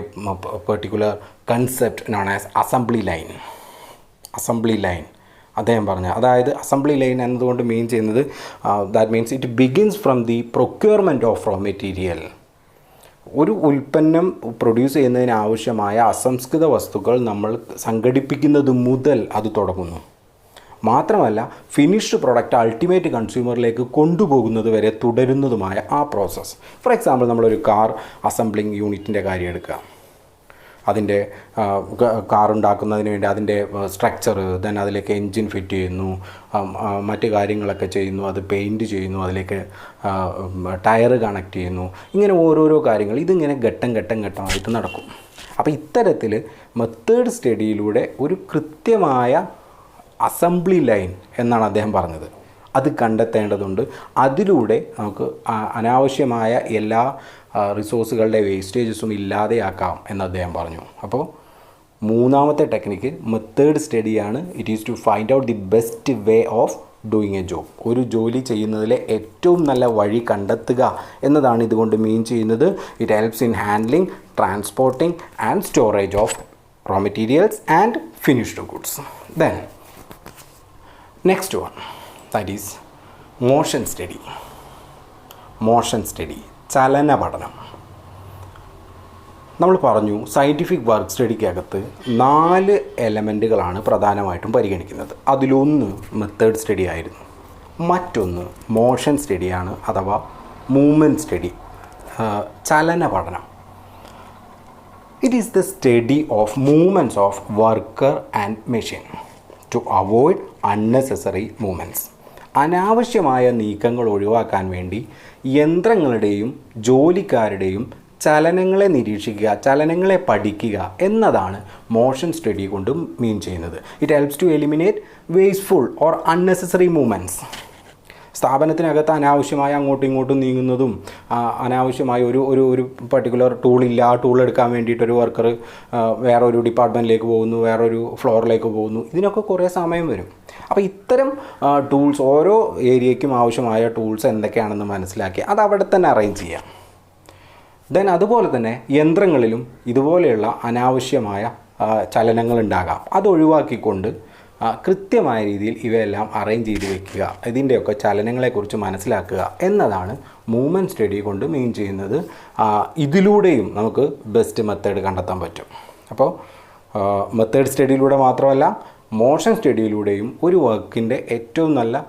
particular concept known as assembly line. അദ്ദേഹം പറഞ്ഞ, അതായത് അസംബ്ലി ലൈൻ എന്നതുകൊണ്ട് മീൻ ചെയ്യുന്നത്, that means it begins from the procurement of raw material. ഒരു ഉൽപ്പന്നം produce ചെയ്യുന്നതിന് ആവശ്യമായ അസംസ്കൃത വസ്തുക്കൾ നമ്മൾ സംഘടിപ്പിക്കുന്നത് മുതൽ അത് തുടങ്ങുന്നു. മാത്രമല്ല ഫിനിഷ്ഡ് പ്രൊഡക്റ്റ് അൾട്ടിമേറ്റ് കൺസ്യൂമറിലേക്ക് കൊണ്ടുപോകുന്നത് വരെ തുടരുന്നതുമായ ആ പ്രോസസ്സ്. ഫോർ എക്സാമ്പിൾ, നമ്മളൊരു കാർ അസംബ്ലിംഗ് യൂണിറ്റിൻ്റെ കാര്യം എടുക്കുക. അതിൻ്റെ കാറുണ്ടാക്കുന്നതിന് വേണ്ടി അതിൻ്റെ സ്ട്രക്ചർ, ദെൻ അതിലേക്ക് എൻജിൻ ഫിറ്റ് ചെയ്യുന്നു, മറ്റ് കാര്യങ്ങളൊക്കെ ചെയ്യുന്നു, അത് പെയിൻറ്റ് ചെയ്യുന്നു, അതിലേക്ക് ടയർ കണക്ട് ചെയ്യുന്നു. ഇങ്ങനെ ഓരോരോ കാര്യങ്ങൾ ഇതിങ്ങനെ ഘട്ടമായിട്ട് നടക്കും. അപ്പോൾ ഇത്തരത്തിൽ മെത്തേഡ് സ്റ്റഡിയിലൂടെ ഒരു കൃത്യമായ അസംബ്ലി ലൈൻ എന്നാണ് അദ്ദേഹം പറഞ്ഞത്, അത് കണ്ടെത്തേണ്ടതുണ്ട്. അതിലൂടെ നമുക്ക് അനാവശ്യമായ എല്ലാ റിസോഴ്സുകളുടെ വേസ്റ്റേജസും ഇല്ലാതെയാക്കാം എന്ന് അദ്ദേഹം പറഞ്ഞു. അപ്പോൾ 3ാമത്തെ ടെക്നിക്ക് മെത്തേഡ് സ്റ്റഡിയാണ്. It is to find out the best way of doing a job. ഒരു ജോലി ചെയ്യുന്നതിലെ ഏറ്റവും നല്ല വഴി കണ്ടെത്തുക എന്നതാണ് ഇതുകൊണ്ട് മീൻ ചെയ്യുന്നത്. It helps in handling, transporting and storage of raw materials and finished goods. Then next one, that is motion study, ചലന പഠനം. നമ്മൾ പറഞ്ഞു സയൻറ്റിഫിക് വർക്ക് സ്റ്റഡിക്കകത്ത് 4 എലമെൻറ്റുകളാണ് പ്രധാനമായിട്ടും പരിഗണിക്കുന്നത്. അതിലൊന്ന് മെത്തേഡ് സ്റ്റഡി ആയിരുന്നു, മറ്റൊന്ന് മോഷൻ സ്റ്റഡിയാണ്, അഥവാ മൂവ്മെൻറ്റ് സ്റ്റഡി, ചലന പഠനം. It is the study of movements of worker and machine to avoid unnecessary movements. അനാവശ്യമായ നീക്കങ്ങൾ ഒഴിവാക്കാൻ വേണ്ടി യന്ത്രങ്ങളുടെയും ജോലിക്കാരുടെയും ചലനങ്ങളെ നിരീക്ഷിക്കുക, ചലനങ്ങളെ പഠിക്കുക എന്നതാണ് മോഷൻ സ്റ്റഡി കൊണ്ട് മീൻ ചെയ്യുന്നത്. It helps to eliminate wasteful or unnecessary movements. സ്ഥാപനത്തിനകത്ത് അനാവശ്യമായി അങ്ങോട്ടും ഇങ്ങോട്ടും നീങ്ങുന്നതും, അനാവശ്യമായി ഒരു പർട്ടിക്കുലർ ടൂളില്ല, ആ ടൂൾ എടുക്കാൻ വേണ്ടിയിട്ടൊരു വർക്കർ വേറൊരു ഡിപ്പാർട്ട്മെൻറ്റിലേക്ക് പോകുന്നു, വേറൊരു ഫ്ലോറിലേക്ക് പോകുന്നു, ഇതിനൊക്കെ കുറേ സമയം വരും. അപ്പോൾ ഇത്തരം ടൂൾസ്, ഓരോ ഏരിയയ്ക്കും ആവശ്യമായ ടൂൾസ് എന്തൊക്കെയാണെന്ന് മനസ്സിലാക്കി അത് അവിടെ തന്നെ അറേഞ്ച് ചെയ്യാം. ദെൻ അതുപോലെ തന്നെ യന്ത്രങ്ങളിലും ഇതുപോലെയുള്ള അനാവശ്യമായ ചലനങ്ങളുണ്ടാകാം. അത് ഒഴിവാക്കിക്കൊണ്ട് കൃത്യമായ രീതിയിൽ ഇവയെല്ലാം അറേഞ്ച് ചെയ്ത് വെക്കുക, ഇതിൻ്റെയൊക്കെ ചലനങ്ങളെക്കുറിച്ച് മനസ്സിലാക്കുക എന്നതാണ് മൂവ്മെൻറ്റ് സ്റ്റഡി കൊണ്ട് മീൻ ചെയ്യുന്നത്. ഇതിലൂടെയും നമുക്ക് ബെസ്റ്റ് മെത്തേഡ് കണ്ടെത്താൻ പറ്റും. അപ്പോൾ മെത്തേഡ് സ്റ്റഡിയിലൂടെ മാത്രമല്ല, മോഷൻ സ്റ്റഡിയിലൂടെയും ഒരു വർക്കിൻ്റെ ഏറ്റവും നല്ല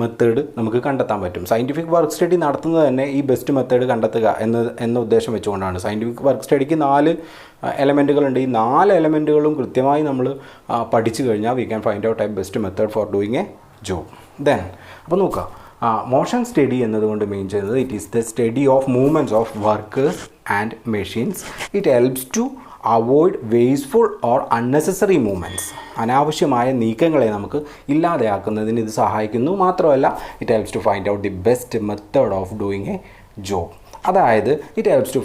മെത്തേഡ് നമുക്ക് കണ്ടെത്താൻ പറ്റും. സയൻറ്റിഫിക് വർക്ക് സ്റ്റഡി നടത്തുന്നത് തന്നെ ഈ ബെസ്റ്റ് മെത്തേഡ് കണ്ടെത്തുക എന്ന ഉദ്ദേശം വെച്ചുകൊണ്ടാണ്. സയൻറ്റിഫിക് വർക്ക് സ്റ്റഡിക്ക് 4 എലമെൻറ്റുകളുണ്ട്. ഈ 4 എലമെൻറ്റുകളും കൃത്യമായി നമ്മൾ പഠിച്ചു കഴിഞ്ഞാൽ we can find out a best method for doing a job. Then അപ്പോൾ നോക്കുക, മോഷൻ സ്റ്റഡി എന്നതുകൊണ്ട് മീൻ ചെയ്യുന്നത് it is the study of movements of workers and machines. It helps to avoid wasteful or unnecessary movements. അനാവശ്യമായ നീക്കങ്ങളെ നമുക്ക് ഇല്ലാതെയാക്കുന്നതിന് ഇത് സഹായിക്കുന്നു. മാത്രമല്ല it helps to find out the best method of doing a job. അതായത് it helps to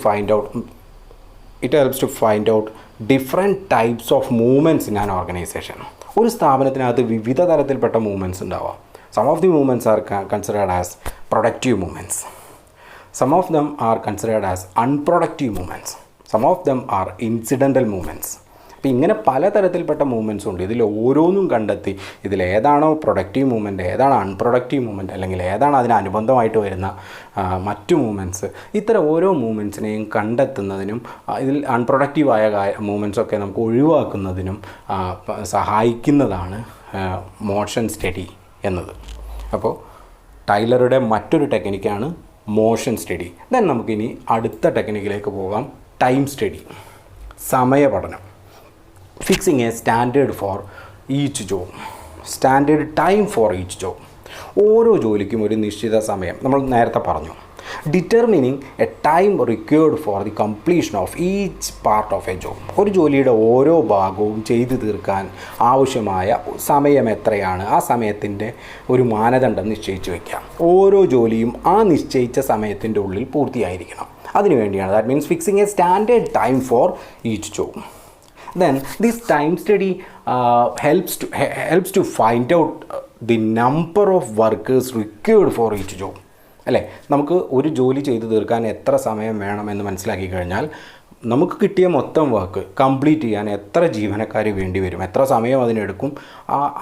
find out different types of movements in an organisation. ഒരു സ്ഥാപനത്തിനകത്ത് വിവിധ തരത്തിൽപ്പെട്ട മൂവ്മെൻറ്റ്സ് ഉണ്ടാവാം. Some of the movements are considered as productive movements. Some of them are considered as unproductive movements. Some of them are incidental movements. അപ്പോൾ ഇങ്ങനെ പലതരത്തിൽപ്പെട്ട movements ഉണ്ട്. ഇതിൽ ഓരോന്നും കണ്ടെത്തി ഇതിലേതാണോ പ്രൊഡക്റ്റീവ് മൂവ്മെൻറ്റ്, ഏതാണ് അൺപ്രൊഡക്റ്റീവ് മൂവ്മെൻറ്റ്, അല്ലെങ്കിൽ ഏതാണ് അതിനനുബന്ധമായിട്ട് വരുന്ന മറ്റു മൂവ്മെൻറ്റ്സ്, ഇത്തരം ഓരോ മൂവ്മെൻറ്റ്സിനെയും കണ്ടെത്തുന്നതിനും ഇതിൽ അൺപ്രൊഡക്റ്റീവായ മൂവ്മെൻറ്റ്സൊക്കെ നമുക്ക് ഒഴിവാക്കുന്നതിനും സഹായിക്കുന്നതാണ് മോഷൻ സ്റ്റഡി എന്നത്. അപ്പോൾ ടൈലറുടെ മറ്റൊരു ടെക്നിക്കാണ് മോഷൻ സ്റ്റഡി. ദെൻ നമുക്കിനി അടുത്ത ടെക്നിക്കിലേക്ക് പോകാം, ടൈം സ്റ്റഡി, സമയപഠനം. Fixing a standard for each job, standard time for each job. ഓരോ ജോലിക്കും ഒരു നിശ്ചിത സമയം നമ്മൾ നേരത്തെ പറഞ്ഞു. Determining a time required for the completion of each part of a job. ഒരു ജോലിയുടെ ഓരോ ഭാഗവും ചെയ്തു തീർക്കാൻ ആവശ്യമായ സമയം എത്രയാണ്, ആ സമയത്തിൻ്റെ ഒരു മാനദണ്ഡം നിശ്ചയിച്ച് വയ്ക്കാം. ഓരോ ജോലിയും ആ നിശ്ചയിച്ച സമയത്തിൻ്റെ ഉള്ളിൽ പൂർത്തിയായിരിക്കണം. അതിനുവേണ്ടിയാണ് that means fixing a standard time for each job. Then this time study helps to find out the number of workers required for each job. അല്ലേ, നമുക്ക് ഒരു ജോലി ചെയ്തു തീർക്കാൻ എത്ര സമയം വേണമെന്ന് മനസ്സിലാക്കി കഴിഞ്ഞാൽ നമുക്ക് കിട്ടിയ മൊത്തം വർക്ക് കംപ്ലീറ്റ് ചെയ്യാൻ എത്ര ജീവനക്കാർ വേണ്ടി വരും, എത്ര സമയം അതിനെടുക്കും,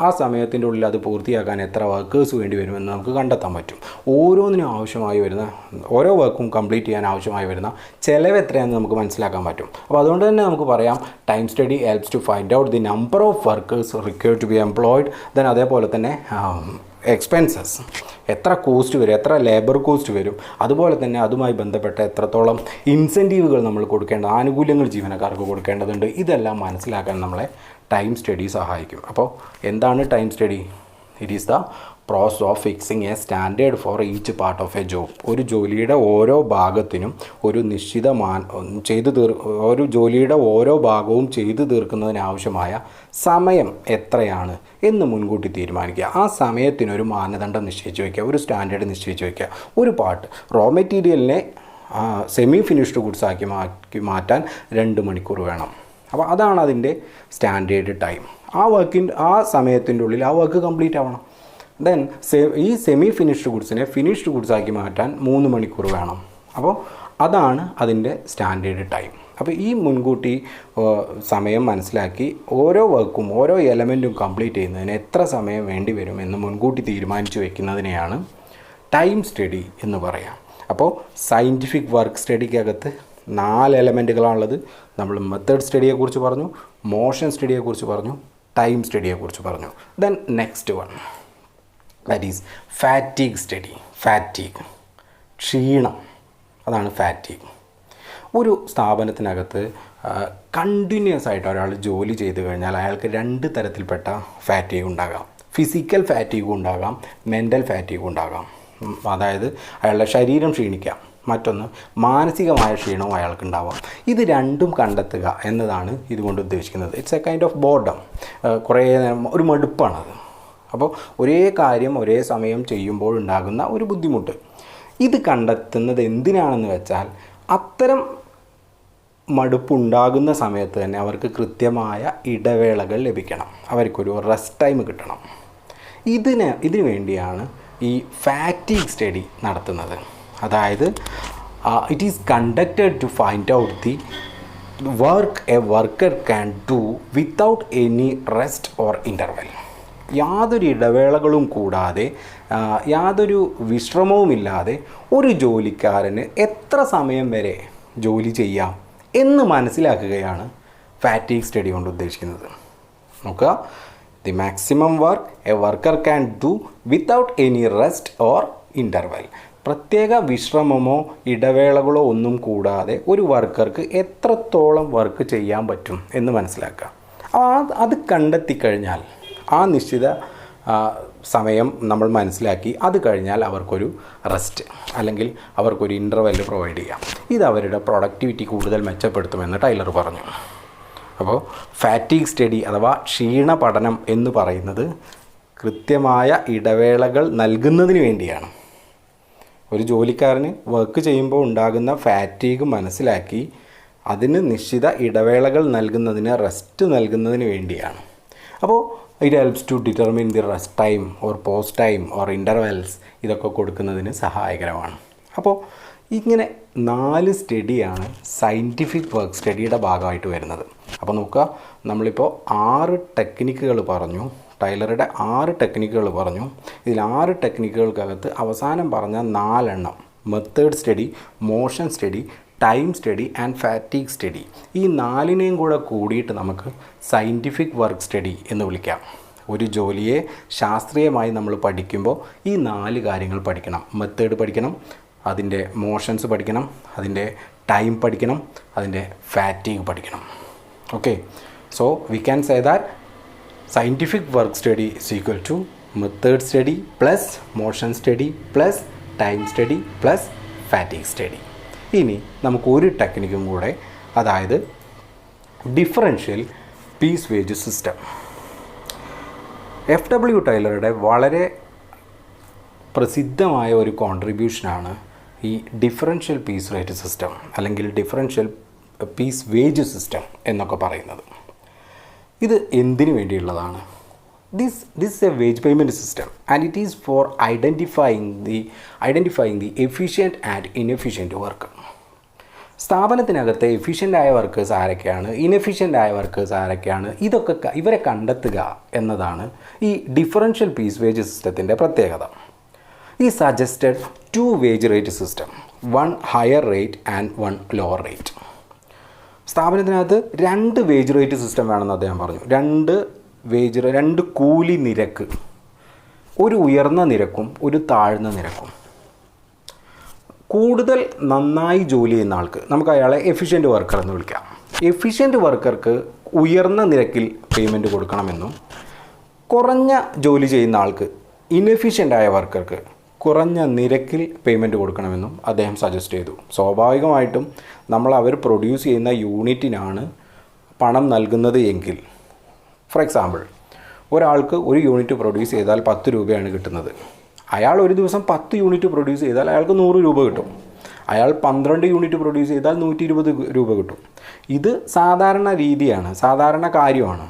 ആ സമയത്തിൻ്റെ ഉള്ളിൽ അത് പൂർത്തിയാക്കാൻ എത്ര വർക്കേഴ്സ് വേണ്ടി വരുമെന്ന് നമുക്ക് കണ്ടെത്താൻ പറ്റും. ഓരോന്നിനും ആവശ്യമായി വരുന്ന, ഓരോ വർക്കും കംപ്ലീറ്റ് ചെയ്യാൻ ആവശ്യമായി വരുന്ന ചിലവ് എത്രയാണെന്ന് നമുക്ക് മനസ്സിലാക്കാൻ പറ്റും. അപ്പോൾ അതുകൊണ്ട് തന്നെ നമുക്ക് പറയാം time study helps to find out the number of workers required to be employed. Then അതേപോലെ തന്നെ എക്സ്പെൻസസ്, എത്ര കോസ്റ്റ് വരും, എത്ര ലേബർ കോസ്റ്റ് വരും, അതുപോലെ തന്നെ അതുമായി ബന്ധപ്പെട്ട എത്രത്തോളം ഇൻസെൻറ്റീവുകൾ നമ്മൾ കൊടുക്കേണ്ട, ആനുകൂല്യങ്ങൾ ജീവനക്കാർക്ക് കൊടുക്കേണ്ടതുണ്ട്. ഇതെല്ലാം മനസ്സിലാക്കാൻ നമ്മളെ ടൈം സ്റ്റഡി സഹായിക്കും. അപ്പോൾ എന്താണ് time study? It is the process of fixing a standard for each part of a job. ഒരു ജോലിയുടെ ഓരോ ഭാഗത്തിനും ഒരു നിശ്ചിത ഒരു ജോലിയുടെ ഓരോ ഭാഗവും ചെയ്തു തീർക്കുന്നതിനാവശ്യമായ സമയം എത്രയാണ് എന്ന് മുൻകൂട്ടി തീരുമാനിക്കുക. ആ സമയത്തിനൊരു മാനദണ്ഡം നിശ്ചയിച്ച് വയ്ക്കുക, ഒരു സ്റ്റാൻഡേർഡ് നിശ്ചയിച്ച് വയ്ക്കുക. ഒരു പാർട്ട് റോ മെറ്റീരിയലിനെ സെമി ഫിനിഷ്ഡ് ഗുഡ്സ് ആക്കി മാറ്റാൻ 2 മണിക്കൂർ വേണം. അപ്പോൾ അതാണ് അതിൻ്റെ സ്റ്റാൻഡേർഡ് ടൈം. ആ സമയത്തിൻ്റെ ഉള്ളിൽ ആ വർക്ക് കംപ്ലീറ്റ് ആവണം. ദെൻ ഈ സെമി ഫിനിഷ്ഡ് ഗുഡ്സിനെ ഫിനിഷ്ഡ് ഗുഡ്സ് ആക്കി മാറ്റാൻ 3 മണിക്കൂർ വേണം. അപ്പോൾ അതാണ് അതിൻ്റെ സ്റ്റാൻഡേർഡ് ടൈം. അപ്പോൾ ഈ മുൻകൂട്ടി സമയം മനസ്സിലാക്കി ഓരോ വർക്കും ഓരോ എലമെൻറ്റും കംപ്ലീറ്റ് ചെയ്യുന്നതിന് എത്ര സമയം വേണ്ടി വരും എന്ന് മുൻകൂട്ടി തീരുമാനിച്ച് വയ്ക്കുന്നതിനെയാണ് ടൈം സ്റ്റഡി എന്ന് പറയാം. അപ്പോൾ സയൻറ്റിഫിക് വർക്ക് സ്റ്റഡിക്കകത്ത് 4 എലമെൻറ്റുകളാണുള്ളത്. നമ്മൾ മെത്തേഡ് സ്റ്റഡിയെക്കുറിച്ച് പറഞ്ഞു, മോഷൻ സ്റ്റഡിയെക്കുറിച്ച് പറഞ്ഞു, ടൈം സ്റ്റഡിയെക്കുറിച്ച് പറഞ്ഞു. Then next one, that is fatigue study. Fatigue, ക്ഷീണം, അതാണ് ഫാറ്റീഗ്. ഒരു സ്ഥാപനത്തിനകത്ത് കണ്ടിന്യൂസ് ആയിട്ട് ഒരാൾ ജോലി ചെയ്ത് കഴിഞ്ഞാൽ അയാൾക്ക് 2 തരത്തിൽപ്പെട്ട ഫാറ്റീഗ് ഉണ്ടാകാം. ഫിസിക്കൽ ഫാറ്റീഗും ഉണ്ടാകാം, മെൻ്റൽ ഫാറ്റീഗും ഉണ്ടാകാം. അതായത് അയാളുടെ ശരീരം ക്ഷീണിക്കാം, മറ്റൊന്ന് മാനസികമായ ക്ഷീണവും അയാൾക്ക് ഉണ്ടാവാം. ഇത് രണ്ടും കണ്ടെത്തുക എന്നതാണ് ഇതുകൊണ്ട് ഉദ്ദേശിക്കുന്നത്. It's A kind of boredom, കുറേ ഒരു മടുപ്പാണത്. അപ്പോൾ ഒരേ കാര്യം ഒരേ സമയം ചെയ്യുമ്പോൾ ഉണ്ടാകുന്ന ഒരു ബുദ്ധിമുട്ട്, ഇത് കണ്ടെത്തുന്നത് എന്തിനാണെന്ന് വെച്ചാൽ അത്തരം മടുപ്പുണ്ടാകുന്ന സമയത്ത് തന്നെ അവർക്ക് കൃത്യമായ ഇടവേളകൾ ലഭിക്കണം, അവർക്കൊരു റെസ്റ്റ് ടൈം കിട്ടണം. ഇതിനു വേണ്ടിയാണ് ഈ ഫാറ്റീഗ് സ്റ്റഡി നടത്തുന്നത്. അതായത് it is conducted to find out the work a worker can do without any rest or interval. യാതൊരു ഇടവേളകളും കൂടാതെ, യാതൊരു വിശ്രമവുമില്ലാതെ ഒരു ജോലിക്കാരന് എത്ര സമയം വരെ ജോലി ചെയ്യാം എന്ന് മനസ്സിലാക്കുകയാണ് ഫാറ്റീഗ് സ്റ്റഡി കൊണ്ട് ഉദ്ദേശിക്കുന്നത്. നോക്കുക, the maximum work a worker can do without any rest or interval. പ്രത്യേക വിശ്രമമോ ഇടവേളകളോ ഒന്നും കൂടാതെ ഒരു വർക്കർക്ക് എത്രത്തോളം വർക്ക് ചെയ്യാൻ പറ്റും എന്ന് മനസ്സിലാക്കുക. അത് കണ്ടെത്തിക്കഴിഞ്ഞാൽ ആ നിശ്ചിത സമയം നമ്മൾ മനസ്സിലാക്കി, അത് കഴിഞ്ഞാൽ അവർക്കൊരു റെസ്റ്റ് അല്ലെങ്കിൽ അവർക്കൊരു ഇൻ്റർവെല് പ്രൊവൈഡ് ചെയ്യാം. ഇത് അവരുടെ പ്രൊഡക്ടിവിറ്റി കൂടുതൽ മെച്ചപ്പെടുത്തുമെന്ന് ടൈലർ പറഞ്ഞു. അപ്പോൾ ഫാറ്റീഗ് സ്റ്റഡി അഥവാ ക്ഷീണ പഠനം എന്ന് പറയുന്നത് കൃത്യമായ ഇടവേളകൾ നൽകുന്നതിന് വേണ്ടിയാണ്. ഒരു ജോലിക്കാരന് വർക്ക് ചെയ്യുമ്പോൾ ഉണ്ടാകുന്ന ഫാറ്റീഗ് മനസ്സിലാക്കി അതിന് നിശ്ചിത ഇടവേളകൾ നൽകുന്നതിന്, റെസ്റ്റ് നൽകുന്നതിന് വേണ്ടിയാണ്. അപ്പോൾ it helps to determine the rest time or post time or intervals, ഇതൊക്കെ കൊടുക്കുന്നതിന് സഹായകരമാണ്. അപ്പോൾ ഇങ്ങനെ 4 സ്റ്റഡിയാണ് സയൻറ്റിഫിക് വർക്ക് സ്റ്റഡിയുടെ ഭാഗമായിട്ട് വരുന്നത്. അപ്പോൾ നോക്കുക, നമ്മളിപ്പോൾ 6 ടെക്നിക്കുകൾ പറഞ്ഞു, ടൈലറുടെ 6 ടെക്നിക്കുകൾ പറഞ്ഞു. ഇതിൽ 6 ടെക്നിക്കുകൾക്കകത്ത് അവസാനം പറഞ്ഞ 4 method study, motion study, time study and fatigue study, ഈ 4നെയും കൂടെ കൂടിയിട്ട് നമുക്ക് സയൻറ്റിഫിക് വർക്ക് സ്റ്റഡി എന്ന് വിളിക്കാം. ഒരു ജോലിയെ ശാസ്ത്രീയമായി നമ്മൾ പഠിക്കുമ്പോൾ ഈ 4 കാര്യങ്ങൾ പഠിക്കണം. മെത്തേഡ് പഠിക്കണം, അതിൻ്റെ മോഷൻസ് പഠിക്കണം, അതിൻ്റെ ടൈം പഠിക്കണം, അതിൻ്റെ ഫാറ്റീഗ് പഠിക്കണം. Okay, so we can say that scientific work study is equal to method study plus motion study plus time study plus fatigue study. ഇനി നമുക്ക് ഒരു ടെക്നിക്കും കൂടെ, അതായത് differential piece wage system. FW ടൈലറുടെ വളരെ പ്രസിദ്ധമായ ഒരു കോൺട്രിബ്യൂഷനാണ് ഈ ഡിഫറൻഷ്യൽ പീസ് റേറ്റ് സിസ്റ്റം അല്ലെങ്കിൽ ഡിഫറൻഷ്യൽ പീസ് വേജ് സിസ്റ്റം എന്നൊക്കെ പറയുന്നത്. ഇത് എന്തിനു വേണ്ടിയുള്ളതാണ്? This is a wage payment system and it is for identifying the efficient and inefficient work. സ്ഥാപനത്തിനകത്തെ എഫിഷ്യൻ്റായ വർക്കേഴ്സ് ആരൊക്കെയാണ്, ഇൻഎഫിഷ്യൻ്റായ വർക്കേഴ്സ് ആരൊക്കെയാണ്, ഇവരെ കണ്ടെത്തുക എന്നതാണ് ഈ ഡിഫറൻഷ്യൽ പീസ് വേജ് സിസ്റ്റത്തിൻ്റെ പ്രത്യേകത. ഈ suggested 2 wage rate system, 1 higher rate and 1 lower rate. സ്ഥാപനത്തിനകത്ത് 2 വേജ് റേറ്റ് സിസ്റ്റം വേണമെന്ന് അദ്ദേഹം പറഞ്ഞു. 2 കൂലി നിരക്ക്, ഒരു ഉയർന്ന നിരക്കും ഒരു താഴ്ന്ന നിരക്കും. കൂടുതൽ നന്നായി ജോലി ചെയ്യുന്ന ആൾക്ക് നമുക്ക് അയാളെ എഫിഷ്യൻറ്റ് വർക്കർ എന്ന് വിളിക്കാം. എഫിഷ്യൻറ്റ് വർക്കർക്ക് ഉയർന്ന നിരക്കിൽ പേയ്മെൻറ്റ് കൊടുക്കണമെന്നും, കുറഞ്ഞ ജോലി ചെയ്യുന്ന ആൾക്ക് ഇൻഎഫിഷ്യൻ്റായ വർക്കർക്ക് കുറഞ്ഞ നിരക്കിൽ പേയ്മെൻറ്റ് കൊടുക്കണമെന്നും അദ്ദേഹം സജസ്റ്റ് ചെയ്തു. സ്വാഭാവികമായിട്ടും അവർ പ്രൊഡ്യൂസ് ചെയ്യുന്ന യൂണിറ്റിനാണ് പണം നൽകുന്നത് എങ്കിൽ, ഫോർ എക്സാമ്പിൾ ഒരാൾക്ക് ഒരു യൂണിറ്റ് പ്രൊഡ്യൂസ് ചെയ്താൽ 10 രൂപയാണ് കിട്ടുന്നത്. അയാൾ ഒരു ദിവസം 10 യൂണിറ്റ് പ്രൊഡ്യൂസ് ചെയ്താൽ അയാൾക്ക് 100 രൂപ കിട്ടും. അയാൾ 12 യൂണിറ്റ് പ്രൊഡ്യൂസ് ചെയ്താൽ 120 രൂപ കിട്ടും. ഇത് സാധാരണ രീതിയാണ്, സാധാരണ കാര്യമാണ്.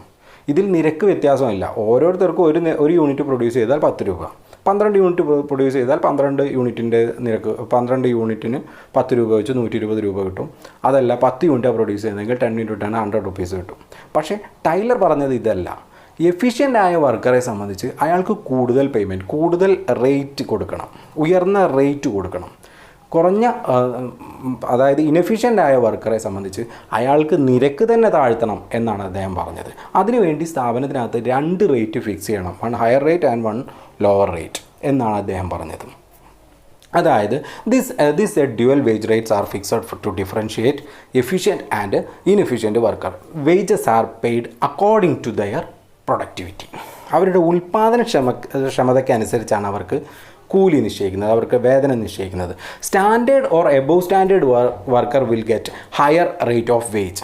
ഇതിൽ നിരക്ക് വ്യത്യാസമില്ല. ഓരോരുത്തർക്കും ഒരു യൂണിറ്റ് പ്രൊഡ്യൂസ് ചെയ്താൽ 10 രൂപ, 12 യൂണിറ്റ് പ്രൊഡ്യൂസ് ചെയ്താൽ 12 യൂണിറ്റിൻ്റെ നിരക്ക്, 12 യൂണിറ്റിന് 10 രൂപ വെച്ച് 120 രൂപ കിട്ടും. അതല്ല 10 യൂണിറ്റാണ് പ്രൊഡ്യൂസ് ചെയ്യുന്നതെങ്കിൽ 10 × 10 100 റുപ്പീസ് കിട്ടും. പക്ഷേ ടൈലർ പറഞ്ഞത് ഇതല്ല. എഫിഷ്യൻ്റായ വർക്കറെ സംബന്ധിച്ച് അയാൾക്ക് കൂടുതൽ പേയ്മെൻറ്റ്, കൂടുതൽ റേറ്റ് കൊടുക്കണം, ഉയർന്ന റേറ്റ് കൊടുക്കണം. കുറഞ്ഞ അതായത് ഇൻഎഫിഷ്യൻ്റായ വർക്കറെ സംബന്ധിച്ച് അയാൾക്ക് നിരക്ക് തന്നെ താഴ്ത്തണം എന്നാണ് അദ്ദേഹം പറഞ്ഞത്. അതിനുവേണ്ടി സ്ഥാപനത്തിനകത്ത് 2 റേറ്റ് ഫിക്സ് ചെയ്യണം, 1 higher rate and 1 lower rate എന്നാണ് അദ്ദേഹം പറഞ്ഞത്. അതായത് this dual wage rates are fixed to differentiate efficient and inefficient worker. Wages are paid according to their productivity. അവരുടെ ക്ഷമതയ്ക്കനുസരിച്ചാണ് അവർക്ക് കൂലി നിശ്ചയിക്കുന്നത്, അവർക്ക് വേതനം നിശ്ചയിക്കുന്നത്. Standard or above standard worker will get higher rate of wage.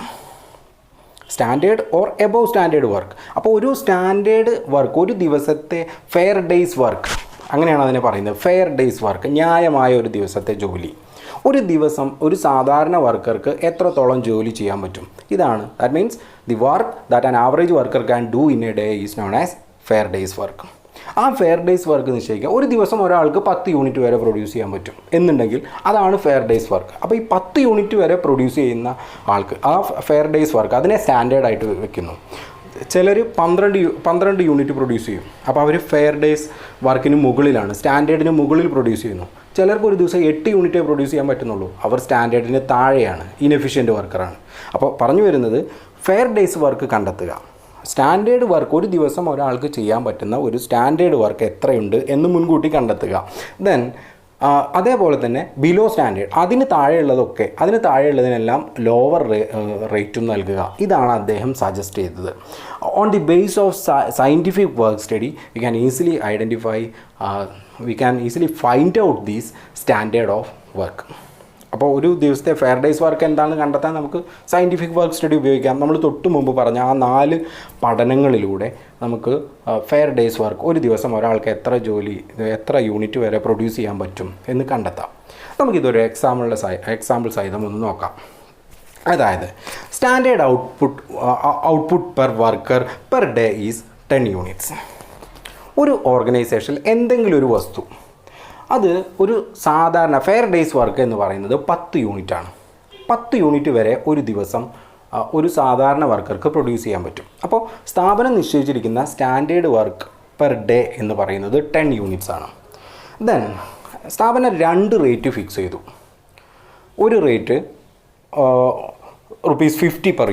Standard or above standard work. അപ്പോൾ ഒരു സ്റ്റാൻഡേർഡ് വർക്ക്, ഒരു ദിവസത്തെ ഫെയർ ഡേയ്സ് വർക്ക്, അങ്ങനെയാണ് അതിനെ പറയുന്നത്. ഫെയർ ഡേയ്സ് വർക്ക്, ന്യായമായ ഒരു ദിവസത്തെ ജോലി. ഒരു ദിവസം ഒരു സാധാരണ വർക്കർക്ക് എത്രത്തോളം ജോലി ചെയ്യാൻ പറ്റും, ഇതാണ്. That means the work that an average worker can do in A day is known as fair days work. ആ ഫെയർ ഡേയ്സ് വർക്ക് നിശ്ചയിക്കുക. ഒരു ദിവസം ഒരാൾക്ക് 10 യൂണിറ്റ് വരെ പ്രൊഡ്യൂസ് ചെയ്യാൻ പറ്റും എന്നുണ്ടെങ്കിൽ അതാണ് ഫെയർ ഡേയ്സ് വർക്ക്. അപ്പോൾ ഈ 10 യൂണിറ്റ് വരെ പ്രൊഡ്യൂസ് ചെയ്യുന്ന ആൾക്ക് ആ ഫെയർ ഡേയ്സ് വർക്ക് അതിനെ സ്റ്റാൻഡേർഡായിട്ട് വെക്കുന്നു. ചിലർ 12 യൂണിറ്റ് പ്രൊഡ്യൂസ് ചെയ്യും. അപ്പോൾ അവർ ഫെയർ ഡേയ്സ് വർക്കിന് മുകളിലാണ്, സ്റ്റാൻഡേർഡിന് മുകളിൽ പ്രൊഡ്യൂസ് ചെയ്യുന്നു. ചിലർക്ക് ഒരു ദിവസം 8 യൂണിറ്റേ പ്രൊഡ്യൂസ് ചെയ്യാൻ പറ്റുന്നുള്ളൂ, അവർ സ്റ്റാൻഡേർഡിന് താഴെയാണ്, ഇൻഎഫിഷ്യൻറ്റ് വർക്കറാണ്. അപ്പോൾ പറഞ്ഞു വരുന്നത് ഫെയർ ഡേയ്സ് വർക്ക് കണ്ടെത്തുക. സ്റ്റാൻഡേർഡ് വർക്ക്, ഒരു ദിവസം ഒരാൾക്ക് ചെയ്യാൻ പറ്റുന്ന ഒരു സ്റ്റാൻഡേർഡ് വർക്ക് എത്രയുണ്ട് എന്ന് മുൻകൂട്ടി കണ്ടെത്തുക. ദെൻ അതേപോലെ തന്നെ ബിലോ സ്റ്റാൻഡേർഡ്, അതിന് താഴെയുള്ളതിനെല്ലാം ലോവർ റേറ്റും നൽകുക. ഇതാണ് അദ്ദേഹം സജസ്റ്റ് ചെയ്തത്. On the base of scientific work study we can easily find out these standard of work. അപ്പോൾ ഒരു ദിവസത്തെ ഫെയർഡേയ്സ് വർക്ക് എന്താണെന്ന് കണ്ടെത്താൻ നമുക്ക് സയൻറ്റിഫിക് വർക്ക് സ്റ്റഡി ഉപയോഗിക്കാം. നമ്മൾ തൊട്ട് മുമ്പ് പറഞ്ഞ ആ 4 പഠനങ്ങളിലൂടെ നമുക്ക് ഫെയർഡേയ്സ് വർക്ക് ഒരു ദിവസം ഒരാൾക്ക് എത്ര യൂണിറ്റ് വരെ പ്രൊഡ്യൂസ് ചെയ്യാൻ പറ്റും എന്ന് കണ്ടെത്താം. നമുക്കിതൊരു എക്സാമ്പിൾ സഹിതം ഒന്ന് നോക്കാം. അതായത് standard output per worker per day is 10 units. ഒരു ഓർഗനൈസേഷനിൽ എന്തെങ്കിലും ഒരു വസ്തു, അത് ഒരു സാധാരണ ഫെയർഡേയ്സ് വർക്ക് എന്ന് പറയുന്നത് 10 യൂണിറ്റാണ്. 10 യൂണിറ്റ് വരെ ഒരു ദിവസം ഒരു സാധാരണ വർക്കർക്ക് പ്രൊഡ്യൂസ് ചെയ്യാൻ പറ്റും. അപ്പോൾ സ്ഥാപനം നിശ്ചയിച്ചിരിക്കുന്ന സ്റ്റാൻഡേർഡ് വർക്ക് പെർ ഡേ എന്ന് പറയുന്നത് 10 യൂണിറ്റ്സ് ആണ്. ദെൻ സ്ഥാപനം 2 റേറ്റ് ഫിക്സ് ചെയ്തു. ഒരു റേറ്റ് ₹50 പെർ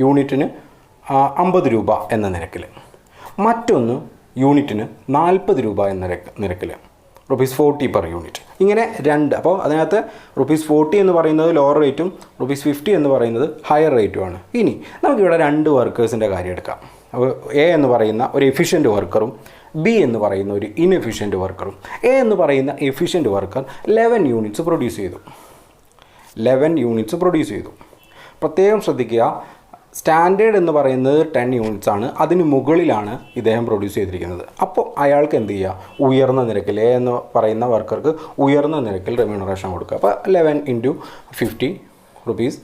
യൂണിറ്റിന് 50 രൂപ എന്ന നിരക്കിൽ, മറ്റൊന്ന് യൂണിറ്റിന് 40 രൂപ എന്ന നിരക്കിൽ ₹40 പെർ യൂണിറ്റ്. ഇങ്ങനെ 2. അപ്പോൾ അതിനകത്ത് ₹40 എന്ന് പറയുന്നത് ലോവർ റേറ്റും ₹50 എന്ന് പറയുന്നത് ഹയർ റേറ്റുമാണ്. ഇനി നമുക്കിവിടെ 2 വർക്കേഴ്സിൻ്റെ കാര്യം എടുക്കാം. അപ്പോൾ എ എന്ന് പറയുന്ന ഒരു എഫിഷ്യൻറ്റ് വർക്കറും ബി എന്ന് പറയുന്ന ഒരു ഇൻഎഫിഷ്യൻറ്റ് വർക്കറും. എ എന്ന് പറയുന്ന എഫിഷ്യൻറ്റ് വർക്കർ 11 യൂണിറ്റ്സ് പ്രൊഡ്യൂസ് ചെയ്തു. പ്രത്യേകം ശ്രദ്ധിക്കുക, സ്റ്റാൻഡേർഡ് എന്ന് പറയുന്നത് 10 യൂണിറ്റ്സ് ആണ്. അതിന് മുകളിലാണ് ഇദ്ദേഹം പ്രൊഡ്യൂസ് ചെയ്തിരിക്കുന്നത്. അപ്പോൾ അയാൾക്ക് എന്ത് ചെയ്യുക? ഉയർന്ന നിരക്കിൽ, എ എന്ന് പറയുന്ന വർക്കർക്ക് ഉയർന്ന നിരക്കിൽ റെമ്യൂണറേഷൻ കൊടുക്കുക. അപ്പോൾ 11 × 50 rupees,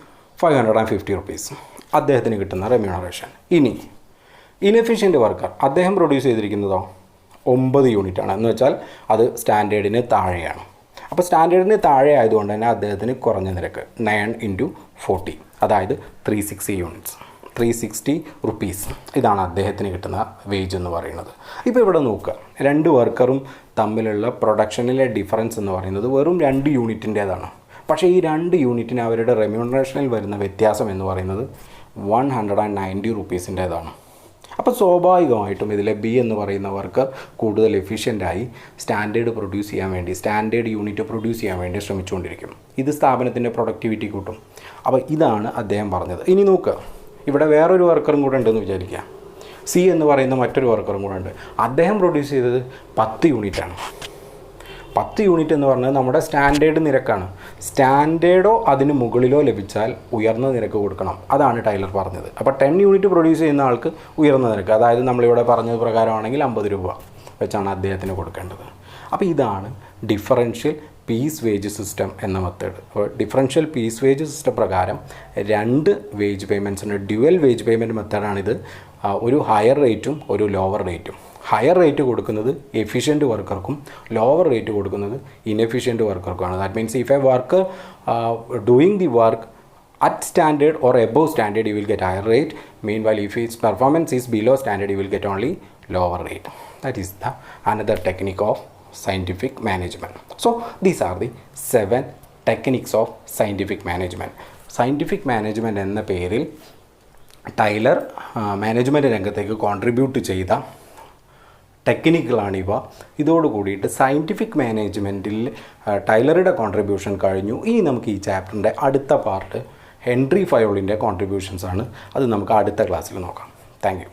550 rupees അദ്ദേഹത്തിന് കിട്ടുന്ന റെമ്യൂണറേഷൻ. ഇനി ഇൻഎഫിഷ്യൻറ്റ് വർക്കർ, അദ്ദേഹം പ്രൊഡ്യൂസ് ചെയ്തിരിക്കുന്നതോ 9 യൂണിറ്റാണ്. എന്ന് വെച്ചാൽ അത് സ്റ്റാൻഡേർഡിന് താഴെയാണ്. അപ്പോൾ സ്റ്റാൻഡേർഡിന് താഴെ ആയതുകൊണ്ട് തന്നെ അദ്ദേഹത്തിന് കുറഞ്ഞ നിരക്ക് 9 × 40, അതായത് 360 യൂണിറ്റ്സ്, 360 rupees. ഇതാണ് അദ്ദേഹത്തിന് കിട്ടുന്ന വേജ് എന്ന് പറയുന്നത്. ഇപ്പോൾ ഇവിടെ നോക്കുക, 2 വർക്കറും തമ്മിലുള്ള പ്രൊഡക്ഷനിലെ ഡിഫറൻസ് എന്ന് പറയുന്നത് വെറും 2 യൂണിറ്റിൻ്റേതാണ്. പക്ഷേ ഈ 2 യൂണിറ്റിന് അവരുടെ റെമ്യൂണറേഷനിൽ വരുന്ന വ്യത്യാസം എന്ന് പറയുന്നത് 190 rupeesൻ്റേതാണ്. അപ്പോൾ സ്വാഭാവികമായിട്ടും ഇതിലെ ബി എന്ന് പറയുന്ന വർക്കർ കൂടുതൽ എഫിഷ്യൻ്റായി സ്റ്റാൻഡേർഡ് യൂണിറ്റ് പ്രൊഡ്യൂസ് ചെയ്യാൻ വേണ്ടി ശ്രമിച്ചുകൊണ്ടിരിക്കും. ഇത് സ്ഥാപനത്തിൻ്റെ പ്രൊഡക്ടിവിറ്റി കൂട്ടും. അപ്പോൾ ഇതാണ് അദ്ദേഹം പറഞ്ഞത്. ഇനി നോക്കുക, ഇവിടെ വേറൊരു വർക്കറും കൂടെ ഉണ്ടെന്ന് വിചാരിക്കുക. സി എന്ന് പറയുന്ന മറ്റൊരു വർക്കറും കൂടെ ഉണ്ട്. അദ്ദേഹം പ്രൊഡ്യൂസ് ചെയ്തത് 10 യൂണിറ്റാണ്. 10 യൂണിറ്റ് എന്ന് പറഞ്ഞാൽ നമ്മുടെ സ്റ്റാൻഡേർഡ് നിരക്കാണ്. സ്റ്റാൻഡേർഡോ അതിന് മുകളിലോ ലഭിച്ചാൽ ഉയർന്ന നിരക്ക് കൊടുക്കണം. അതാണ് ടൈലർ പറഞ്ഞത്. അപ്പോൾ 10 യൂണിറ്റ് പ്രൊഡ്യൂസ് ചെയ്യുന്ന ആൾക്ക് ഉയർന്ന നിരക്ക്, അതായത് നമ്മളിവിടെ പറഞ്ഞത് പ്രകാരമാണെങ്കിൽ 50 രൂപ വെച്ചാണ് അദ്ദേഹത്തിന് കൊടുക്കേണ്ടത്. അപ്പോൾ ഇതാണ് ഡിഫറൻഷ്യൽ പീസ് വേജ് സിസ്റ്റം എന്ന മെത്തേഡ്. അപ്പോൾ ഡിഫറൻഷ്യൽ പീസ് വേജ് സിസ്റ്റം പ്രകാരം 2 വേജ് പേയ്മെൻറ്റ്സ് ഉണ്ട്. ഡ്യുവൽ വേജ് പേയ്മെൻറ്റ് മെത്തേഡാണിത്. ഒരു ഹയർ റേറ്റും ഒരു ലോവർ റേറ്റും. ഹയർ റേറ്റ് കൊടുക്കുന്നത് എഫിഷ്യൻറ്റ് വർക്കർക്കും ലോവർ റേറ്റ് കൊടുക്കുന്നത് ഇൻഎഫിഷ്യൻറ്റ് വർക്കർക്കുമാണ്. That means if a worker doing the work at standard or above standard, you will get higher rate. Meanwhile, if its performance is below standard, you will get only lower rate. That is the another technique of scientific management. So these are the 7 techniques of scientific management. Scientific management എന്ന പേരിൽ Taylor management രംഗത്തേക്ക് contribute ചെയ്ത ടെക്നിക്കുകളാണിവ. ഇതോടുകൂടിയിട്ട് scientific മാനേജ്മെൻറ്റിൽ ടൈലറുടെ contribution കഴിഞ്ഞു. ഇനി നമുക്ക് ഈ ചാപ്റ്ററിൻ്റെ അടുത്ത പാർട്ട് ഹെൻറി ഫയോളിൻ്റെ കോൺട്രിബ്യൂഷൻസ് ആണ്. അത് നമുക്ക് അടുത്ത ക്ലാസ്സിൽ നോക്കാം. Thank you.